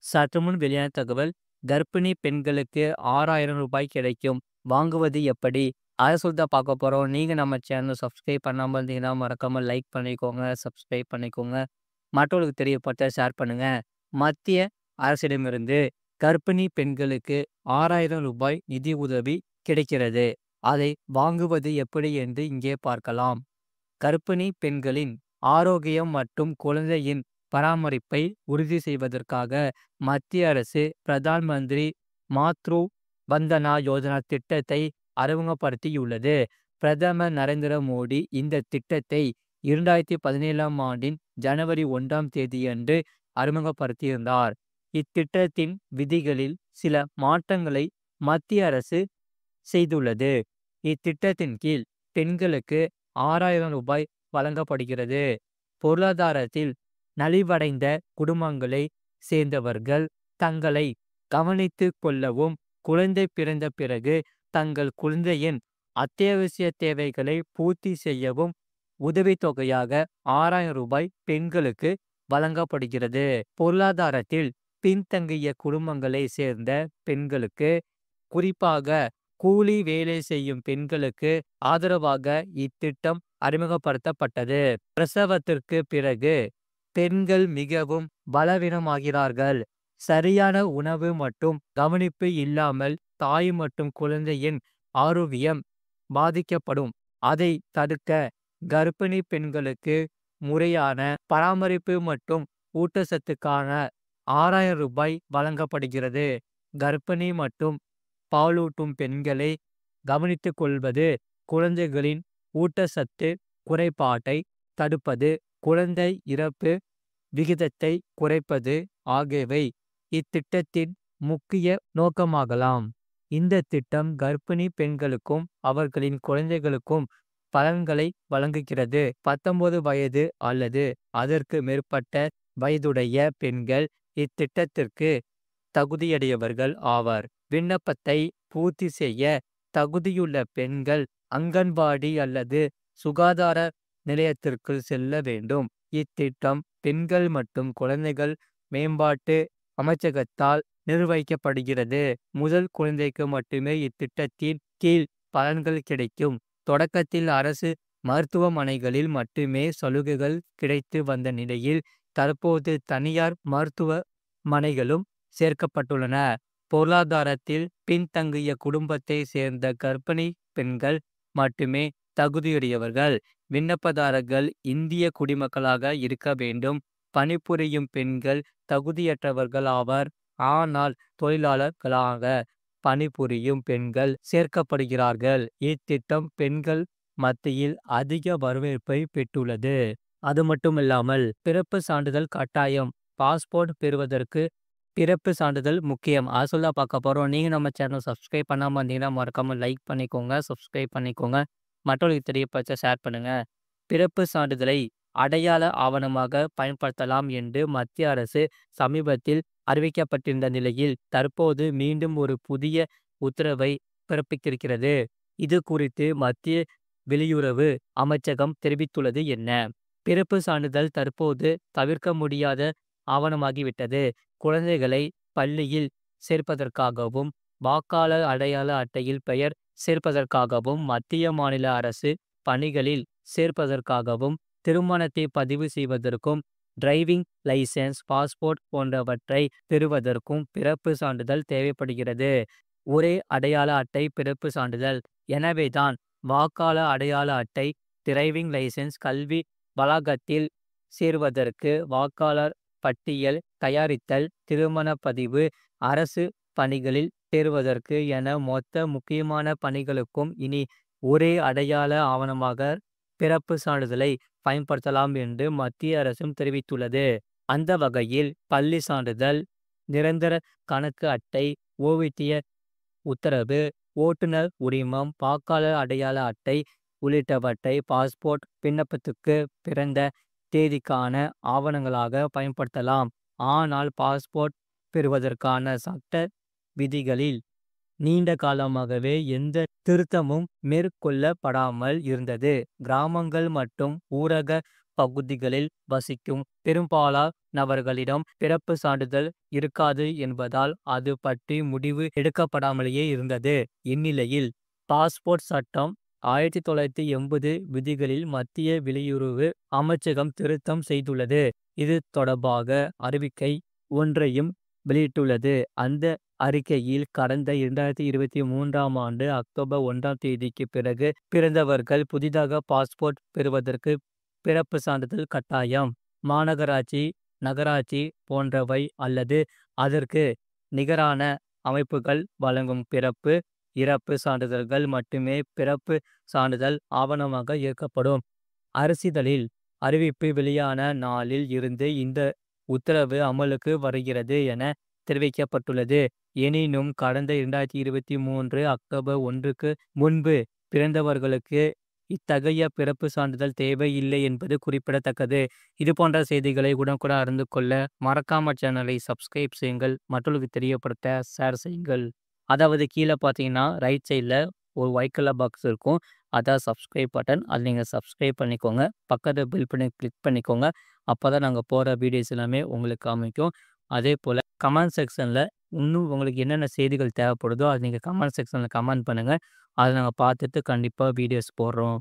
சற்றுமுன் வெளியான தகவல் கர்ப்பிணி பெண்களுக்கு ரூ. 6,000 கிடைக்கும். வாங்குவது எப்படி? அத சொல்லி தான் பார்க்க போறோம். நீங்க நம்ம சேனல் சப்ஸ்கிரைப் பண்ணாம இருந்தீங்கன்னா, மறக்காம லைக் பண்ணிக்கோங்க, சப்ஸ்கிரைப் பண்ணிக்கோங்க. மற்றவர்களுக்கு தெரியப்படுத்த ஷேர் பண்ணுங்க. மத்திய அரசிடமிருந்து கர்ப்பிணி பெண்களுக்கு ரூ. 6,000 நிதி உதவி கிடைக்கிறது. அதை வாங்குவது எப்படி என்று இங்கே பார்க்கலாம். கர்ப்பிணி பெண்களின் ஆரோக்கியம் மற்றும் குழந்தையின் பராமரிப்பை உறுதி செய்வதற்காக மத்திய அரசு பிரதான் மந்திரி மாத்ரு வந்தனா யோஜனா திட்டத்தை அறிமுகப்படுத்தியுள்ளது. பிரதமர் நரேந்திர மோடி இந்த திட்டத்தை 2017ஆம் ஆண்டின் ஜனவரி 1ஆம் தேதியன்று அறிமுகப்படுத்தியிருந்தார். இத்திட்டத்தின் விதிகளில் சில மாற்றங்களை மத்திய அரசு செய்துள்ளது. இத்திட்டத்தின் கீழ் பெண்களுக்கு ரூ. 6,000 வழங்கப்படுகிறது. பொருளாதாரத்தில் நலிவடைந்த குடும்பங்களை சேர்ந்தவர்கள் தங்களை கவனித்துக் கொள்ளவும், குழந்தை பிறந்த பிறகு தங்கள் குழந்தையின் அத்தியாவசிய தேவைகளை பூர்த்தி செய்யவும் உதவித்தொகையாக ரூ. 6,000 பெண்களுக்கு வழங்கப்படுகிறது. பொருளாதாரத்தில் பின்தங்கிய குடும்பங்களை சேர்ந்த பெண்களுக்கு, குறிப்பாக கூலி வேலை செய்யும் பெண்களுக்கு ஆதரவாக இத்திட்டம் அறிமுகப்படுத்தப்பட்டது. பிரசவத்திற்கு பிறகு பெண்கள் மிகவும் பலவீனமாகிறார்கள். சரியான உணவு மற்றும் கவனிப்பு இல்லாமல் தாய் மற்றும் குழந்தையின் ஆரோக்கியம் பாதிக்கப்படும். அதை தடுக்க கர்ப்பிணி பெண்களுக்கு முறையான பராமரிப்பு மற்றும் ஊட்டச்சத்துக்கான ரூ. 6,000 வழங்கப்படுகிறது. கர்ப்பிணி மற்றும் பாலூட்டும் பெண்களை கவனித்துக் கொள்வது, குழந்தைகளின் ஊட்டச்சத்து குறைபாட்டை தடுப்பது, குழந்தை இறப்பு விகிதத்தை குறைப்பது ஆகியவை இத்திட்டத்தின் முக்கிய நோக்கமாகலாம். இந்த திட்டம் கர்ப்பிணி பெண்களுக்கும் அவர்களின் குழந்தைகளுக்கும் பலன்களை வழங்குகிறது. 19 வயது அல்லது அதற்கு மேற்பட்ட வயதுடைய பெண்கள் இத்திட்டத்திற்கு தகுதியுடையவர்கள் ஆவர். விண்ணப்பத்தை பூர்த்தி செய்ய தகுதியுள்ள பெண்கள் அங்கன்வாடி அல்லது சுகாதார நிலையத்திற்கு செல்ல வேண்டும். இத்திட்டம் பெண்கள் மற்றும் குழந்தைகள் மேம்பாட்டு அமைச்சகத்தால் நிர்வகிக்கப்படுகிறது. முதல் குழந்தைக்கு மட்டுமே இத்திட்டத்தின் கீழ் பலன்கள் கிடைக்கும். தொடக்கத்தில் அரசு மருத்துவமனைகளில் மட்டுமே சலுகைகள் கிடைத்து வந்த நிலையில் தற்போது தனியார் மருத்துவமனைகளும் சேர்க்கப்பட்டுள்ளன. பொருளாதாரத்தில் பின்தங்கிய குடும்பத்தை சேர்ந்த கர்ப்பிணி பெண்கள் மட்டுமே தகுதியுடையவர்கள். விண்ணப்பதாரர்கள் இந்திய குடிமக்களாக இருக்க வேண்டும். பணிபுரியும் பெண்கள் தகுதியற்றவர்கள் ஆவர். ஆனால் தொழிலாளர்களாக பணிபுரியும் பெண்கள் சேர்க்கப்படுகிறார்கள். இத்திட்டம் பெண்கள் மத்தியில் அதிக வரவேற்பை பெற்றுள்ளது. அது மட்டுமில்லாமல் பிறப்பு சான்றிதழ் கட்டாயம். பாஸ்போர்ட் பெறுவதற்கு பிறப்பு சான்றிதழ் முக்கியம். அது சொல்ல பார்க்க போறோம். நீங்க நம்ம சேனல் சப்ஸ்கிரைப் பண்ணாம இருந்தீங்கன்னா, மறக்காம லைக் பண்ணிக்கோங்க, சப்ஸ்கிரைப் பண்ணிக்கோங்க. மற்றவர்களுக்கு தெரியப்படுத்த ஷேர் பண்ணுங்க. பிறப்பு சான்றிதழை அடையாள ஆவணமாக பயன்படுத்தலாம் என்று மத்திய அரசு சமீபத்தில் அறிவிக்கப்பட்டிருந்த நிலையில் தற்போது மீண்டும் ஒரு புதிய உத்தரவை பிறப்பித்திருக்கிறது. இது குறித்து மத்திய வெளியுறவு அமைச்சகம் தெரிவித்துள்ளது என்ன? பிறப்பு சான்றிதழ் தற்போது தவிர்க்க முடியாத ஆவணமாகிவிட்டது. குழந்தைகளை பள்ளியில் சேர்ப்பதற்காகவும், வாக்காளர் அடையாள அட்டையில் பெயர் சேர்ப்பதற்காகவும், மத்திய மாநில அரசு பணிகளில் சேர்ப்பதற்காகவும், திருமணத்தை பதிவு செய்வதற்கும், டிரைவிங் லைசென்ஸ், பாஸ்போர்ட் போன்றவற்றை பெறுவதற்கும் பிறப்பு சான்றிதழ் தேவைப்படுகிறது. ஒரே அடையாள அட்டை பிறப்பு சான்றிதழ். எனவேதான் வாக்காளர் அடையாள அட்டை, டிரைவிங் லைசென்ஸ், கல்வி வளாகத்தில் சேருவதற்கு வாக்காளர் பட்டியல் தயாரித்தல், திருமண பதிவு, அரசு பணிகளில் சேருவதற்கு என மொத்த முக்கியமான பணிகளுக்கும் இனி ஒரே அடையாள ஆவணமாக பிறப்பு சான்றிதழை பயன்படுத்தலாம் என்று மத்திய அரசும் தெரிவித்துள்ளது. அந்த வகையில் பள்ளி சான்றிதழ், நிரந்தர கணக்கு அட்டை, ஓய்வூதிய உத்தரவு, ஓட்டுநர் உரிமம், வாக்காளர் அடையாள அட்டை உள்ளிட்டவற்றை பாஸ்போர்ட் விண்ணப்பத்துக்கு பிறந்த தேதிக்கான ஆவணங்களாக பயன்படுத்தலாம். ஆனால் பாஸ்போர்ட் பெறுவதற்கான சட்ட விதிகளில் நீண்ட காலமாகவே எந்த திருத்தமும் மேற்கொள்ளப்படாமல் இருந்தது. கிராமங்கள் மற்றும் ஊரக பகுதிகளில் வசிக்கும் பெரும்பாலானவர்களிடம் பிறப்பு சான்றிதழ் இருக்காது என்பதால் அது பற்றி முடிவு எடுக்கப்படாமலேயே இருந்தது. இந்நிலையில் பாஸ்போர்ட் சட்டம் 1980 விதிகளில் மத்திய வெளியுறவு அமைச்சகம் திருத்தம் செய்துள்ளது. இது தொடர்பாக அறிவிக்கை ஒன்றையும் வெளியிட்டுள்ளது. அந்த அறிக்கையில் கடந்த 2023ஆம் ஆண்டு அக்டோபர் 1ஆம் தேதிக்கு பிறகு பிறந்தவர்கள் புதிதாக பாஸ்போர்ட் பெறுவதற்கு பிறப்பு சான்றிதழ் கட்டாயம். மாநகராட்சி, நகராட்சி போன்றவை அல்லது அதற்கு நிகரான அமைப்புகள் வழங்கும் பிறப்பு, இறப்பு சான்றிதழ்கள் மட்டுமே பிறப்பு சான்றிதழ் ஆவணமாக ஏற்கப்படும். அரசிதழில் அறிவிப்பு வெளியான நாளில் இருந்து இந்த உத்தரவு அமலுக்கு வருகிறது என தெரிவிக்கப்பட்டுள்ளது. எனினும் கடந்த 2023 அக்டோபர் 1க்கு முன்பு பிறந்தவர்களுக்கு இத்தகைய பிறப்பு சான்றிதழ் தேவையில்லை என்பது குறிப்பிடத்தக்கது. இது போன்ற செய்திகளை உடனுக்குடன் அறிந்து கொள்ள மறக்காம சேனலை சப்ஸ்கிரைப் செய்யுங்கள். மற்றவர்களுக்கு தெரியப்படுத்த ஷேர் செய்யுங்கள். அதாவது கீழே பார்த்தீங்கன்னா ரைட் சைடில் ஒரு ஒயிட் கலர் பாக்ஸ் இருக்கும். அதான் சப்ஸ்கிரைப் பட்டன். அது நீங்கள் சப்ஸ்கிரைப் பண்ணிக்கோங்க. பக்கத்தில் பெல் பண்ணி கிளிக் பண்ணிக்கோங்க. அப்போ தான் நாங்கள் போகிற வீடியோஸ் எல்லாமே உங்களுக்கு காமிக்கும். அதே போல் கமெண்ட் செக்ஷனில் இன்னும் உங்களுக்கு என்னென்ன செய்திகள் தேவைப்படுதோ அது நீங்கள் கமெண்ட் செக்ஷனில் கமெண்ட் பண்ணுங்கள். அதை நாங்கள் பார்த்துட்டு கண்டிப்பாக வீடியோஸ் போடுறோம்.